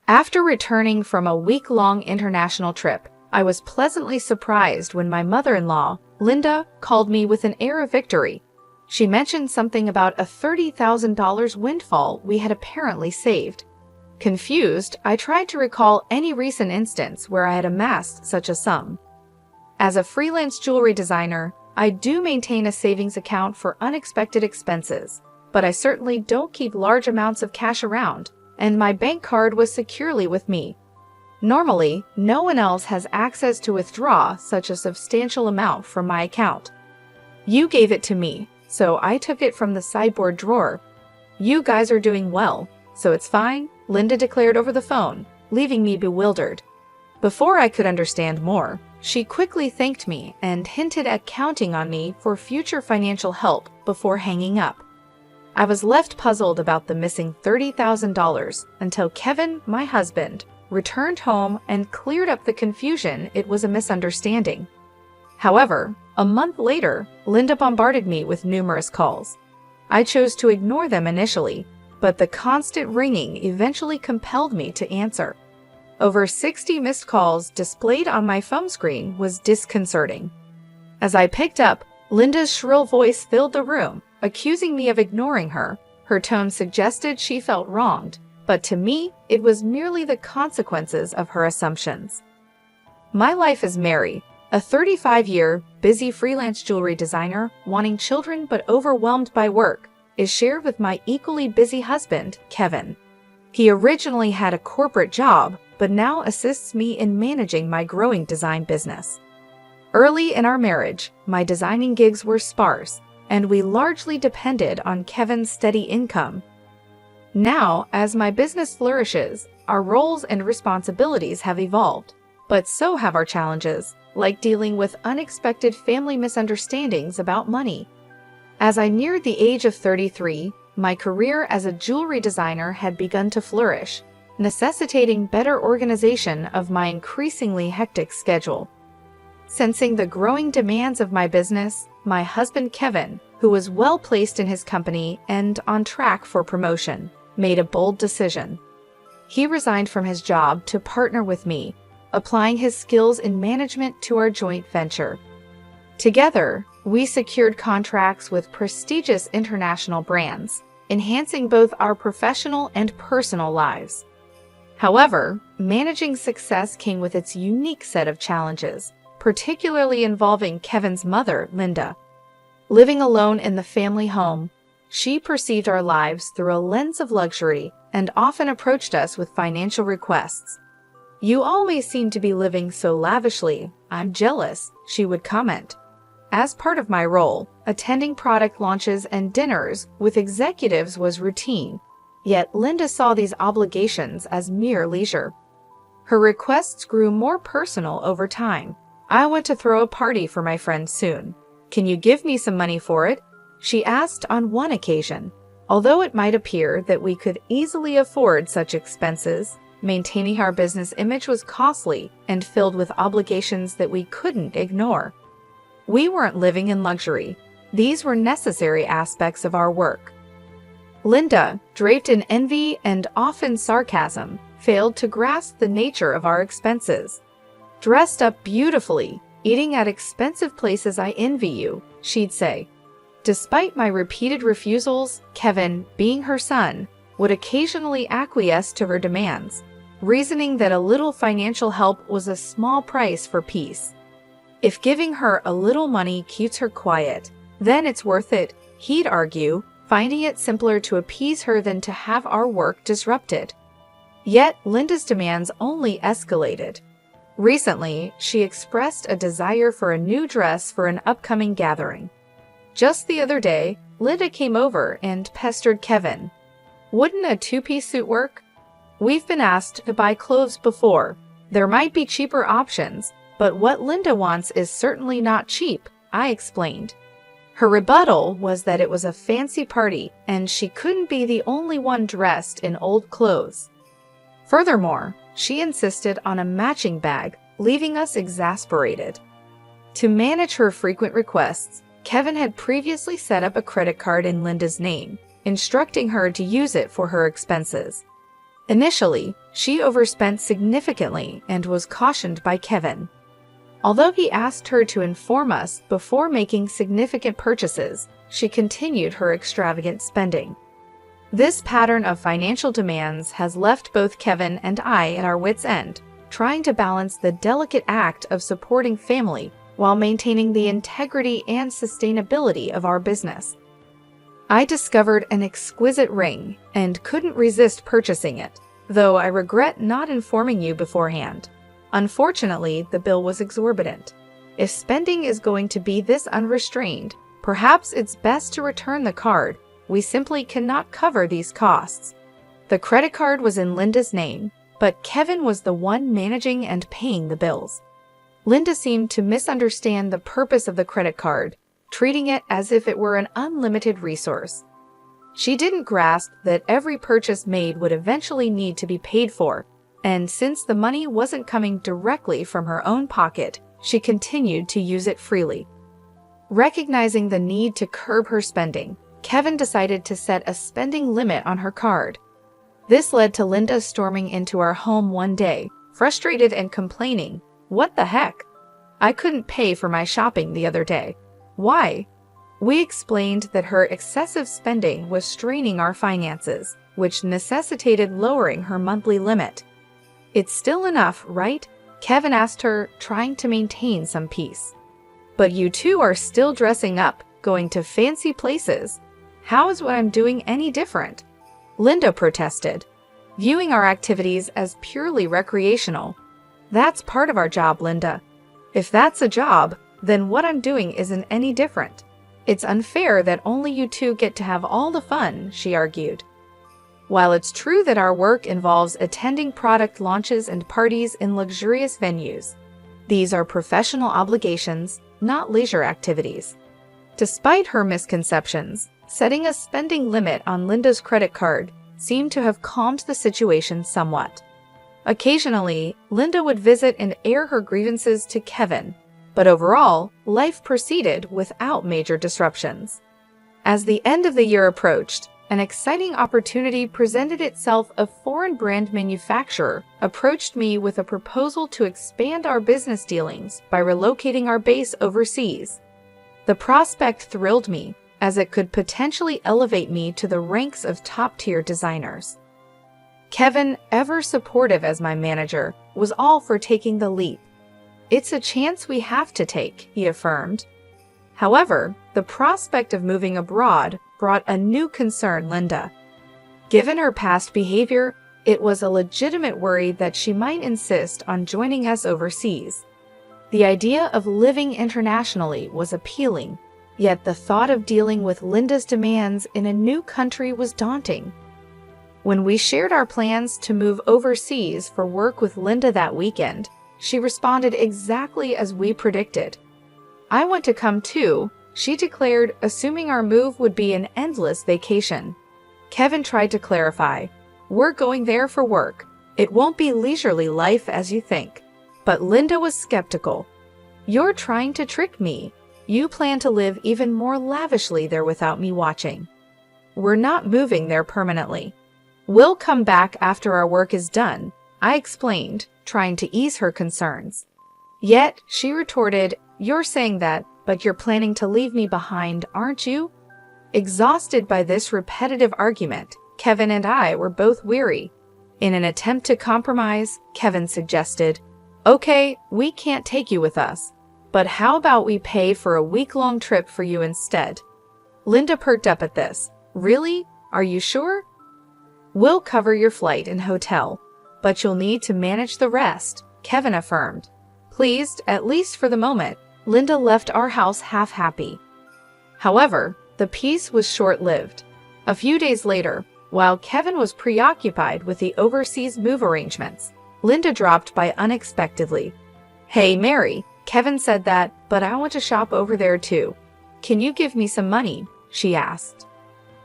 After returning from a week-long international trip, I was pleasantly surprised when my mother-in-law, Linda, called me with an air of victory. She mentioned something about a $30,000 windfall we had apparently saved. Confused, I tried to recall any recent instance where I had amassed such a sum. As a freelance jewelry designer, I do maintain a savings account for unexpected expenses, but I certainly don't keep large amounts of cash around, and my bank card was securely with me. Normally, no one else has access to withdraw such a substantial amount from my account. You gave it to me, so I took it from the sideboard drawer. You guys are doing well, so it's fine, Linda declared over the phone, leaving me bewildered. Before I could understand more, she quickly thanked me and hinted at counting on me for future financial help before hanging up. I was left puzzled about the missing $30,000 until Kevin, my husband, returned home and cleared up the confusion it was a misunderstanding. However, a month later, Linda bombarded me with numerous calls. I chose to ignore them initially, but the constant ringing eventually compelled me to answer. Over 60 missed calls displayed on my phone screen was disconcerting. As I picked up, Linda's shrill voice filled the room, accusing me of ignoring her. Her tone suggested she felt wronged, but to me, it was merely the consequences of her assumptions. My life as Mary, a 35-year, busy freelance jewelry designer wanting children but overwhelmed by work, is shared with my equally busy husband, Kevin. He originally had a corporate job, but now assists me in managing my growing design business. Early in our marriage, my designing gigs were sparse, and we largely depended on Kevin's steady income. Now, as my business flourishes, our roles and responsibilities have evolved, but so have our challenges, like dealing with unexpected family misunderstandings about money. As I neared the age of 33, my career as a jewelry designer had begun to flourish, necessitating better organization of my increasingly hectic schedule. Sensing the growing demands of my business, my husband Kevin, who was well placed in his company and on track for promotion, made a bold decision. He resigned from his job to partner with me, applying his skills in management to our joint venture. Together, we secured contracts with prestigious international brands, enhancing both our professional and personal lives. However, managing success came with its unique set of challenges, particularly involving Kevin's mother, Linda. Living alone in the family home, she perceived our lives through a lens of luxury and often approached us with financial requests. "You always seem to be living so lavishly. I'm jealous," she would comment. As part of my role, attending product launches and dinners with executives was routine, yet Linda saw these obligations as mere leisure. Her requests grew more personal over time. "I want to throw a party for my friends soon. Can you give me some money for it?" she asked on one occasion. Although it might appear that we could easily afford such expenses, maintaining our business image was costly and filled with obligations that we couldn't ignore. We weren't living in luxury. These were necessary aspects of our work. Linda, draped in envy and often sarcasm, failed to grasp the nature of our expenses. "Dressed up beautifully, eating at expensive places, I envy you," she'd say. Despite my repeated refusals, Kevin, being her son, would occasionally acquiesce to her demands, reasoning that a little financial help was a small price for peace. "If giving her a little money keeps her quiet, then it's worth it," he'd argue, finding it simpler to appease her than to have our work disrupted. Yet Linda's demands only escalated. Recently, she expressed a desire for a new dress for an upcoming gathering. Just the other day, Linda came over and pestered Kevin. "Wouldn't a two-piece suit work? We've been asked to buy clothes before. There might be cheaper options, but what Linda wants is certainly not cheap," I explained. Her rebuttal was that it was a fancy party and she couldn't be the only one dressed in old clothes. Furthermore, she insisted on a matching bag, leaving us exasperated. To manage her frequent requests, Kevin had previously set up a credit card in Linda's name, instructing her to use it for her expenses. Initially, She overspent significantly and was cautioned by Kevin. Although he asked her to inform us before making significant purchases, she continued her extravagant spending. This pattern of financial demands has left both Kevin and I at our wits' end, trying to balance the delicate act of supporting family while maintaining the integrity and sustainability of our business. I discovered an exquisite ring and couldn't resist purchasing it, though I regret not informing you beforehand. Unfortunately, the bill was exorbitant. If spending is going to be this unrestrained, perhaps it's best to return the card. We simply cannot cover these costs. The credit card was in Linda's name, but Kevin was the one managing and paying the bills. Linda seemed to misunderstand the purpose of the credit card, treating it as if it were an unlimited resource. She didn't grasp that every purchase made would eventually need to be paid for, and since the money wasn't coming directly from her own pocket, she continued to use it freely. Recognizing the need to curb her spending, Kevin decided to set a spending limit on her card. This led to Linda storming into our home one day, frustrated and complaining, "What the heck? I couldn't pay for my shopping the other day. Why?" We explained that her excessive spending was straining our finances, which necessitated lowering her monthly limit. "It's still enough, right?" Kevin asked her, trying to maintain some peace. "But you two are still dressing up, going to fancy places. How is what I'm doing any different?" Linda protested, viewing our activities as purely recreational. "That's part of our job, Linda. If that's a job, then what I'm doing isn't any different. It's unfair that only you two get to have all the fun," she argued. While it's true that our work involves attending product launches and parties in luxurious venues, these are professional obligations, not leisure activities. Despite her misconceptions, setting a spending limit on Linda's credit card seemed to have calmed the situation somewhat. Occasionally, Linda would visit and air her grievances to Kevin, but overall, life proceeded without major disruptions. As the end of the year approached, an exciting opportunity presented itself. A foreign brand manufacturer approached me with a proposal to expand our business dealings by relocating our base overseas. The prospect thrilled me, as it could potentially elevate me to the ranks of top-tier designers. Kevin, ever supportive as my manager, was all for taking the leap. "It's a chance we have to take," he affirmed. However, the prospect of moving abroad brought a new concern Linda. Given her past behavior, it was a legitimate worry that she might insist on joining us overseas. The idea of living internationally was appealing, yet the thought of dealing with Linda's demands in a new country was daunting. When we shared our plans to move overseas for work with Linda that weekend, she responded exactly as we predicted. "I want to come too," she declared, assuming our move would be an endless vacation. Kevin tried to clarify, "We're going there for work. It won't be leisurely life as you think." But Linda was skeptical. "You're trying to trick me. You plan to live even more lavishly there without me watching." "We're not moving there permanently. We'll come back after our work is done," I explained, trying to ease her concerns. Yet, she retorted, "You're saying that, but you're planning to leave me behind, aren't you?" Exhausted by this repetitive argument, Kevin and I were both weary. In an attempt to compromise, Kevin suggested, "Okay, we can't take you with us, but how about we pay for a week-long trip for you instead?" Linda perked up at this. "Really? Are you sure?" "We'll cover your flight and hotel, but you'll need to manage the rest," Kevin affirmed. Pleased, at least for the moment, Linda left our house half-happy. However, the peace was short-lived. A few days later, while Kevin was preoccupied with the overseas move arrangements, Linda dropped by unexpectedly. "Hey, Mary," Kevin said that, "but I want to shop over there too. Can you give me some money?" she asked.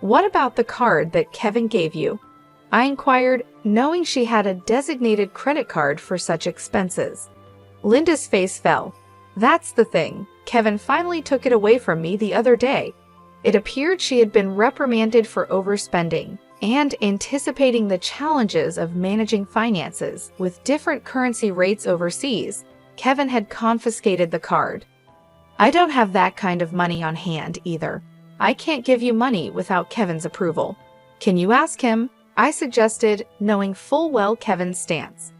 "What about the card that Kevin gave you?" I inquired, knowing she had a designated credit card for such expenses. Linda's face fell. "That's the thing. Kevin finally took it away from me the other day. It appeared she had been reprimanded for overspending, And anticipating the challenges of managing finances with different currency rates overseas, Kevin had confiscated the card. I don't have that kind of money on hand either. I can't give you money without Kevin's approval. Can you ask him? I suggested, knowing full well Kevin's stance.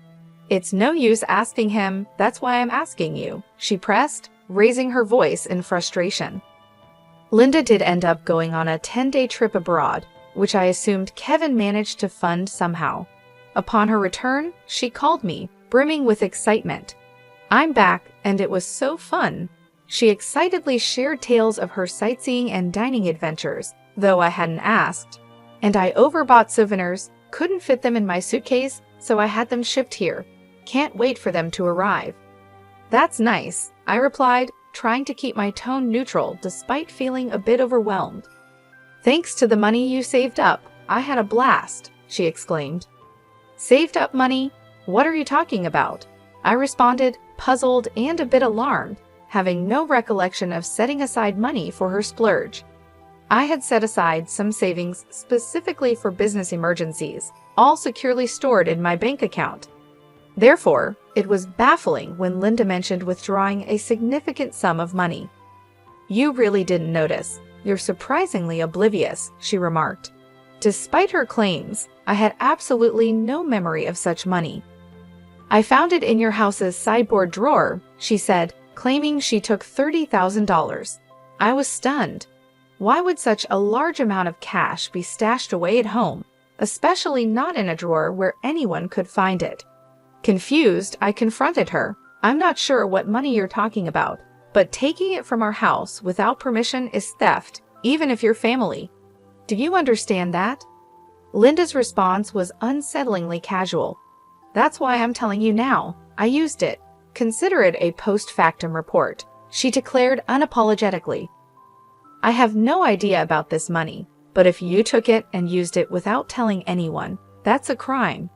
It's no use asking him, that's why I'm asking you, she pressed, raising her voice in frustration. Linda did end up going on a 10-day trip abroad, which I assumed Kevin managed to fund somehow. Upon her return, she called me, brimming with excitement. I'm back, and it was so fun. She excitedly shared tales of her sightseeing and dining adventures, though I hadn't asked. And I overbought souvenirs, couldn't fit them in my suitcase, so I had them shipped here. Can't wait for them to arrive. That's nice, I replied, trying to keep my tone neutral despite feeling a bit overwhelmed. Thanks to the money you saved up, I had a blast, she exclaimed. Saved up money? What are you talking about? I responded, puzzled and a bit alarmed, having no recollection of setting aside money for her splurge. I had set aside some savings specifically for business emergencies, all securely stored in my bank account. Therefore, it was baffling when Linda mentioned withdrawing a significant sum of money. You really didn't notice. You're surprisingly oblivious, she remarked. Despite her claims, I had absolutely no memory of such money. I found it in your house's sideboard drawer, she said, claiming she took $30,000. I was stunned. Why would such a large amount of cash be stashed away at home, especially not in a drawer where anyone could find it? Confused, I confronted her. I'm not sure what money you're talking about, but taking it from our house without permission is theft, even if you're family. Do you understand that? Linda's response was unsettlingly casual. That's why I'm telling you now. I used it. Consider it a post-factum report, she declared unapologetically. I have no idea about this money, but if you took it and used it without telling anyone, that's a crime.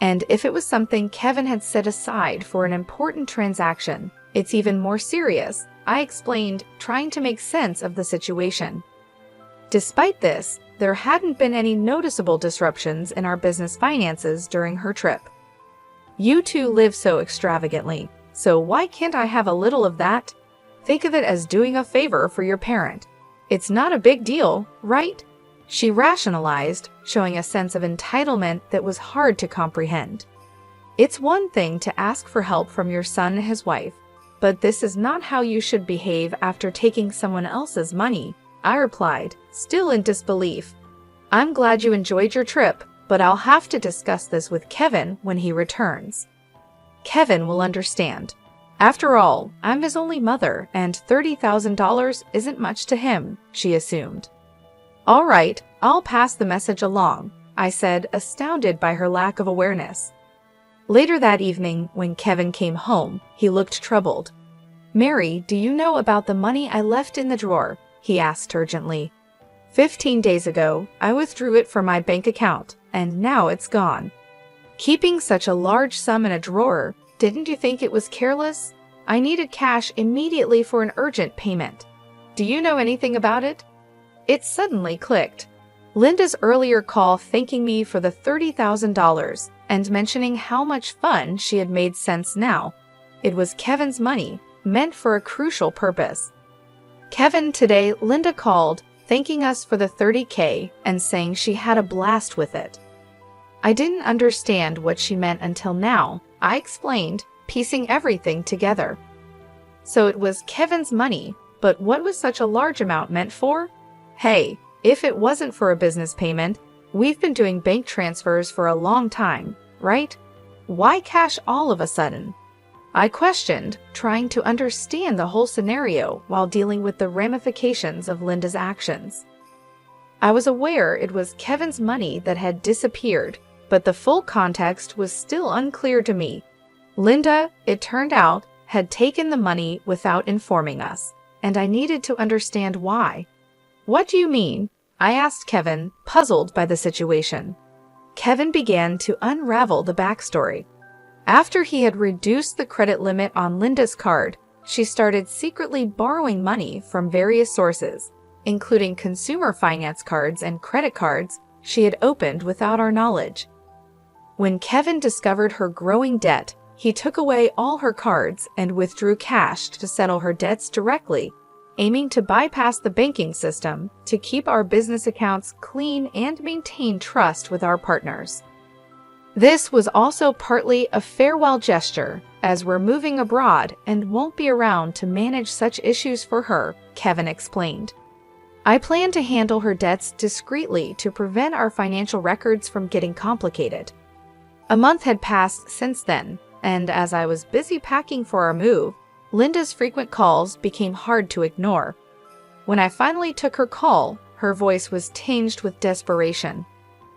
And if it was something Kevin had set aside for an important transaction, it's even more serious, I explained, trying to make sense of the situation. Despite this, there hadn't been any noticeable disruptions in our business finances during her trip. You two live so extravagantly, so why can't I have a little of that? Think of it as doing a favor for your parent. It's not a big deal, right? She rationalized, showing a sense of entitlement that was hard to comprehend. It's one thing to ask for help from your son and his wife, but this is not how you should behave after taking someone else's money, I replied, still in disbelief. I'm glad you enjoyed your trip, but I'll have to discuss this with Kevin when he returns. Kevin will understand. After all, I'm his only mother, and $30,000 isn't much to him, she assumed. All right, I'll pass the message along, I said, astounded by her lack of awareness. Later that evening, when Kevin came home, he looked troubled. Mary, do you know about the money I left in the drawer? He asked urgently. 15 days ago, I withdrew it from my bank account, and now it's gone. Keeping such a large sum in a drawer, didn't you think it was careless? I needed cash immediately for an urgent payment. Do you know anything about it? It suddenly clicked. Linda's earlier call thanking me for the $30,000 and mentioning how much fun she had made sense now. It was Kevin's money, meant for a crucial purpose. Kevin, today Linda called, thanking us for the $30K and saying she had a blast with it. I didn't understand what she meant until now, I explained, piecing everything together. So it was Kevin's money, but what was such a large amount meant for? Hey, if it wasn't for a business payment, we've been doing bank transfers for a long time, right? Why cash all of a sudden? I questioned, trying to understand the whole scenario while dealing with the ramifications of Linda's actions. I was aware it was Kevin's money that had disappeared, but the full context was still unclear to me. Linda, it turned out, had taken the money without informing us, and I needed to understand why. What do you mean? I asked Kevin, puzzled by the situation. Kevin began to unravel the backstory. After he had reduced the credit limit on Linda's card, she started secretly borrowing money from various sources, including consumer finance cards and credit cards she had opened without our knowledge. When Kevin discovered her growing debt, he took away all her cards and withdrew cash to settle her debts directly, aiming to bypass the banking system to keep our business accounts clean and maintain trust with our partners. This was also partly a farewell gesture, as we're moving abroad and won't be around to manage such issues for her, Kevin explained. I plan to handle her debts discreetly to prevent our financial records from getting complicated. A month had passed since then, and as I was busy packing for our move, Linda's frequent calls became hard to ignore. When I finally took her call, her voice was tinged with desperation.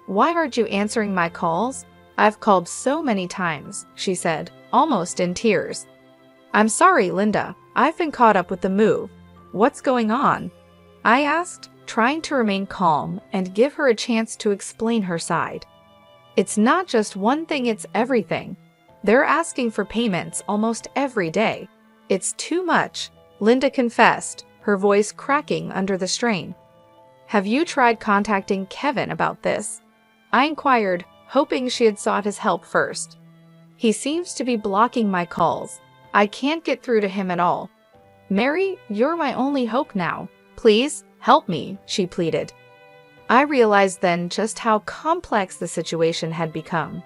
"Why aren't you answering my calls? I've called so many times," she said, almost in tears. "I'm sorry, Linda. I've been caught up with the move. What's going on?" I asked, trying to remain calm and give her a chance to explain her side. "It's not just one thing, it's everything. They're asking for payments almost every day. It's too much," Linda confessed, her voice cracking under the strain. "Have you tried contacting Kevin about this?" I inquired, hoping she had sought his help first. "He seems to be blocking my calls. I can't get through to him at all. Mary, you're my only hope now. Please, help me," she pleaded. I realized then just how complex the situation had become.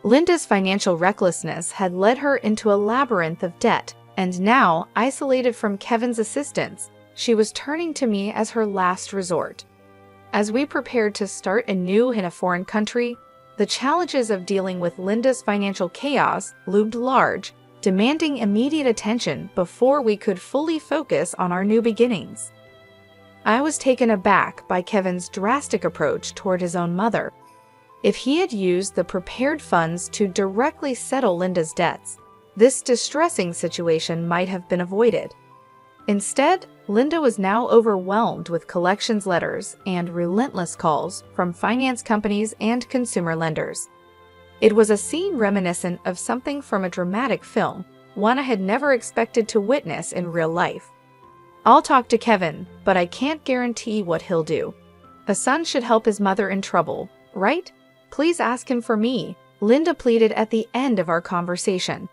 Linda's financial recklessness had led her into a labyrinth of debt, and now, isolated from Kevin's assistance, she was turning to me as her last resort. As we prepared to start anew in a foreign country, the challenges of dealing with Linda's financial chaos loomed large, demanding immediate attention before we could fully focus on our new beginnings. I was taken aback by Kevin's drastic approach toward his own mother. If he had used the prepared funds to directly settle Linda's debts, this distressing situation might have been avoided. Instead, Linda was now overwhelmed with collections letters and relentless calls from finance companies and consumer lenders. It was a scene reminiscent of something from a dramatic film, one I had never expected to witness in real life. "I'll talk to Kevin, but I can't guarantee what he'll do. A son should help his mother in trouble, right? Please ask him for me," Linda pleaded at the end of our conversation.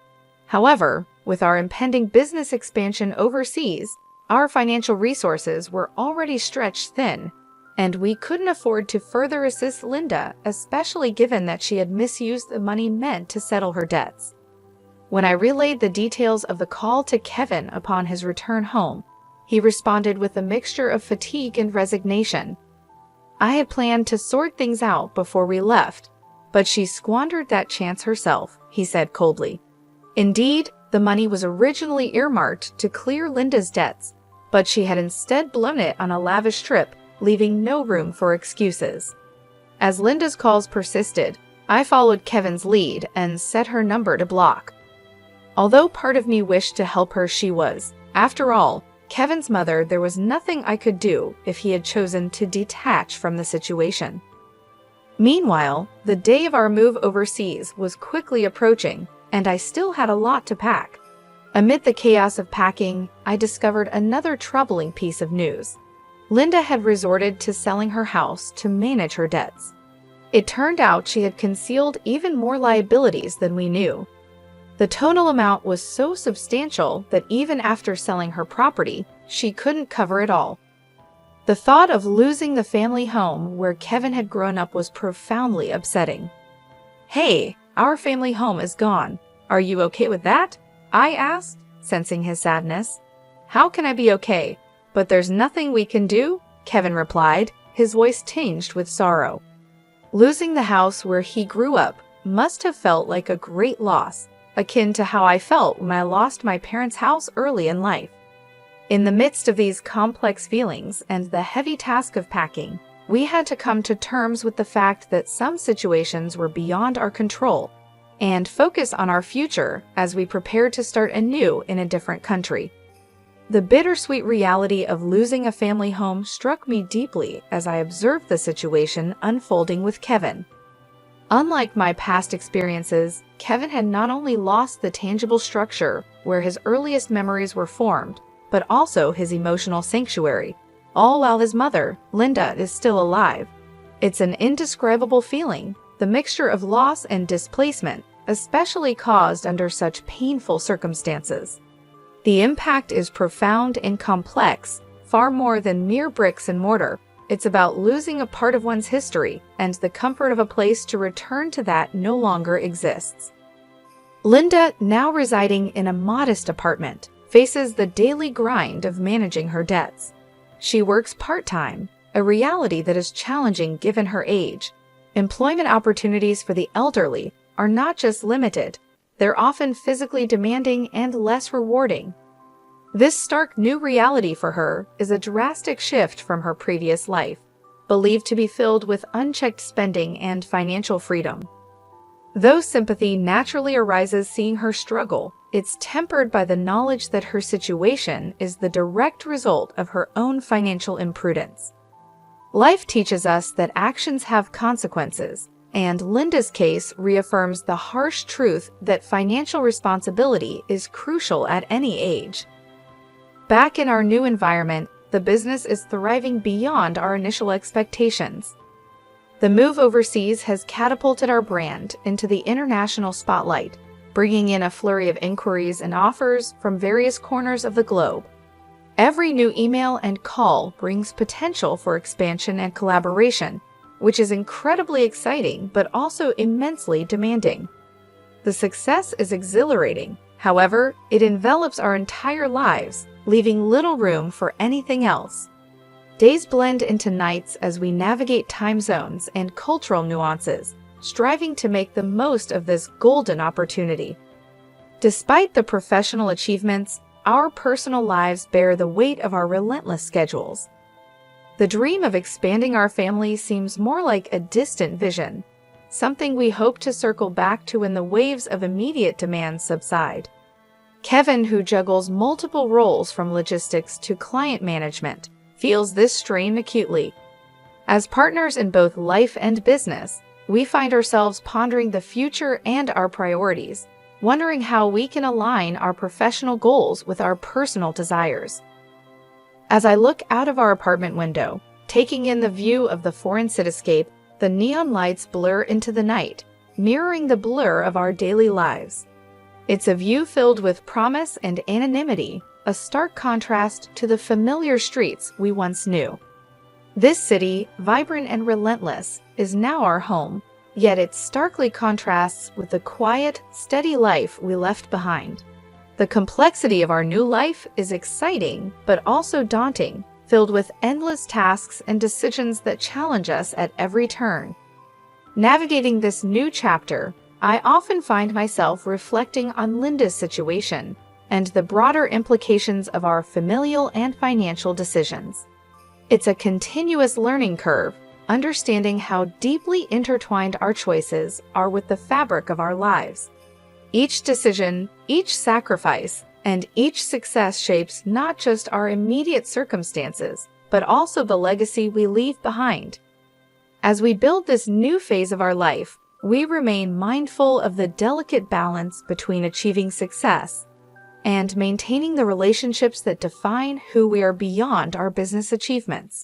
However, with our impending business expansion overseas, our financial resources were already stretched thin, and we couldn't afford to further assist Linda, especially given that she had misused the money meant to settle her debts. When I relayed the details of the call to Kevin upon his return home, he responded with a mixture of fatigue and resignation. "I had planned to sort things out before we left, but she squandered that chance herself," he said coldly. Indeed, the money was originally earmarked to clear Linda's debts, but she had instead blown it on a lavish trip, leaving no room for excuses. As Linda's calls persisted, I followed Kevin's lead and set her number to block. Although part of me wished to help her, she was, after all, Kevin's mother. There was nothing I could do if he had chosen to detach from the situation. Meanwhile, the day of our move overseas was quickly approaching, and I still had a lot to pack. Amid the chaos of packing, I discovered another troubling piece of news. Linda had resorted to selling her house to manage her debts. It turned out she had concealed even more liabilities than we knew. The total amount was so substantial that even after selling her property, she couldn't cover it all. The thought of losing the family home where Kevin had grown up was profoundly upsetting. "Hey, our family home is gone. Are you okay with that?" I asked, sensing his sadness. "How can I be okay? But there's nothing we can do," Kevin replied, his voice tinged with sorrow. Losing the house where he grew up must have felt like a great loss, akin to how I felt when I lost my parents' house early in life. In the midst of these complex feelings and the heavy task of packing, we had to come to terms with the fact that some situations were beyond our control and focus on our future as we prepared to start anew in a different country. The bittersweet reality of losing a family home struck me deeply as I observed the situation unfolding with Kevin. Unlike my past experiences, Kevin had not only lost the tangible structure where his earliest memories were formed, but also his emotional sanctuary, all while his mother, Linda, is still alive. It's an indescribable feeling, the mixture of loss and displacement, especially caused under such painful circumstances. The impact is profound and complex, far more than mere bricks and mortar. It's about losing a part of one's history and the comfort of a place to return to that no longer exists. Linda, now residing in a modest apartment, faces the daily grind of managing her debts. She works part-time, a reality that is challenging given her age. Employment opportunities for the elderly are not just limited, they're often physically demanding and less rewarding. This stark new reality for her is a drastic shift from her previous life, believed to be filled with unchecked spending and financial freedom. Though sympathy naturally arises seeing her struggle, it's tempered by the knowledge that her situation is the direct result of her own financial imprudence. Life teaches us that actions have consequences, and Linda's case reaffirms the harsh truth that financial responsibility is crucial at any age. Back in our new environment, the business is thriving beyond our initial expectations. The move overseas has catapulted our brand into the international spotlight, bringing in a flurry of inquiries and offers from various corners of the globe. Every new email and call brings potential for expansion and collaboration, which is incredibly exciting but also immensely demanding. The success is exhilarating, however, it envelops our entire lives, leaving little room for anything else. Days blend into nights as we navigate time zones and cultural nuances, striving to make the most of this golden opportunity. Despite the professional achievements, our personal lives bear the weight of our relentless schedules. The dream of expanding our family seems more like a distant vision, something we hope to circle back to when the waves of immediate demands subside. Kevin, who juggles multiple roles from logistics to client management, feels this strain acutely. As partners in both life and business, we find ourselves pondering the future and our priorities, wondering how we can align our professional goals with our personal desires. As I look out of our apartment window, taking in the view of the foreign cityscape, the neon lights blur into the night, mirroring the blur of our daily lives. It's a view filled with promise and anonymity, a stark contrast to the familiar streets we once knew. This city, vibrant and relentless, is now our home, yet it starkly contrasts with the quiet, steady life we left behind. The complexity of our new life is exciting, but also daunting, filled with endless tasks and decisions that challenge us at every turn. Navigating this new chapter, I often find myself reflecting on Linda's situation and the broader implications of our familial and financial decisions. It's a continuous learning curve, understanding how deeply intertwined our choices are with the fabric of our lives. Each decision, each sacrifice, and each success shapes not just our immediate circumstances, but also the legacy we leave behind. As we build this new phase of our life, we remain mindful of the delicate balance between achieving success and maintaining the relationships that define who we are beyond our business achievements.